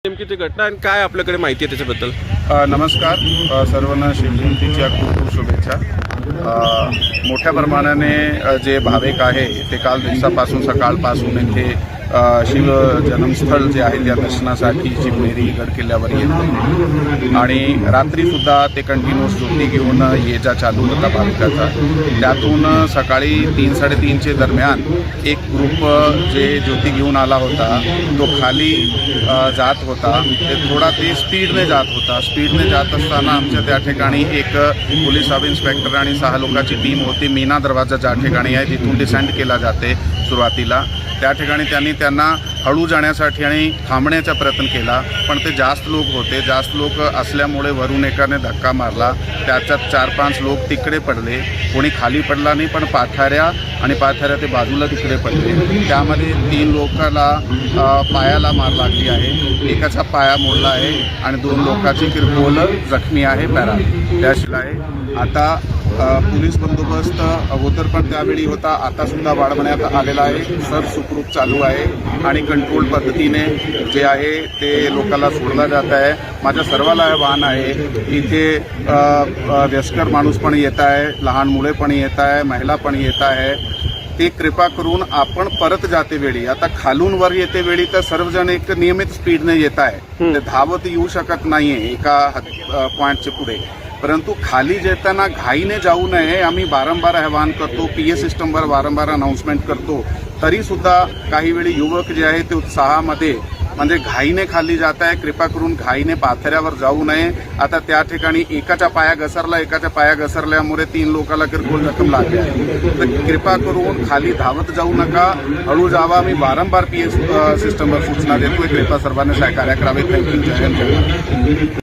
नेमकी ती घटना आणि काय आपल्याकडे माहिती आहे त्याच्याबद्दल? नमस्कार, सर्वांना शिवजयंतीच्या खूप खूप शुभेच्छा. मोठ्या प्रमाणाने जे भाविक आहे ते काल दिवसापासून सकाळपासून इथे शिव जन्मस्थळ जे आहे त्या दर्शनासाठी शिवनेरी गड किल्ल्यावर येत होते आणि रात्रीसुद्धा ते कंटिन्यूअस ज्योती घेऊन ये जा चालू होता भाविकाचा. त्यातून सकाळी 3-3:30चे दरम्यान एक ग्रुप जे ज्योती घेऊन आला होता तो खाली जात होता. ते स्पीडने जात होता. स्पीडने जात असताना आमच्या त्या ठिकाणी एक पोलीस सब इन्स्पेक्टर आणि 6 लोकांची टीम होती. मीना दरवाजा ज्या ठिकाणी आहे जिथून डिसेंड केला जाते सुरुवातीला, त्या ठिकाणी त्यांना हळू जाण्यासाठी आणि थांबण्याचा प्रयत्न केला, पण ते जास्त लोक होते. जास्त लोक असल्यामुळे वरून एकाने धक्का मारला. त्याच्यात 4-5 लोक तिकडे पडले. कोणी खाली पडला नाही, पण पाथऱ्या ते बाजूला तिकडे पडले. त्यामध्ये 3 लोकांना पायाला मार लागली आहे. एकाचा पाया मोडला आहे आणि 2 लोकांची किरकोळ जखमी आहे पॅरा. त्याशिवाय आता पोलीस बंदोबस्त अगोदर पण त्यावेळी होता, आतासुद्धा वाढवण्यात आलेला आहे. सर्व सुखरूप चालू आहे आणि कंट्रोल पद्धतीने जे आहे ते लोकांना सोडला जात आहे. माझ्या सर्वाला आव्हान आहे, इथे वयस्कर माणूस पण येत आहे, लहान मुले पण येत आहे, महिला पण येत आहे. ते कृपा करून आपण परत जाते वेळी, आता खालून वर येते वेळी तर सर्वजण एक नियमित स्पीडने येत आहे. ते धावत येऊ शकत नाहीये एका पॉईंटच्या पुढे, परंतु खाली येताना घाईने जाऊ नये आम्ही वारंवार आवाहन करतो. PA सिस्टमवर वारंवार अनाउन्समेंट करतो. तरीसुद्धा काही वेळी युवक जे आहे ते उत्साहामध्ये म्हणजे घाईने खाली जात आहे. कृपा करून घाईने पाथऱ्यावर जाऊ नये. आता त्या ठिकाणी एकाचा पाया घसरल्यामुळे 3 लोकांना किरकोळ जखम लागली आहे. तर कृपा करून खाली धावत जाऊ नका, हळू जावा. मी वारंवार PA सिस्टमवर सूचना देतोय. कृपा सर्वांनी सहकार्य करावे. थँक्यू. जय हिंद.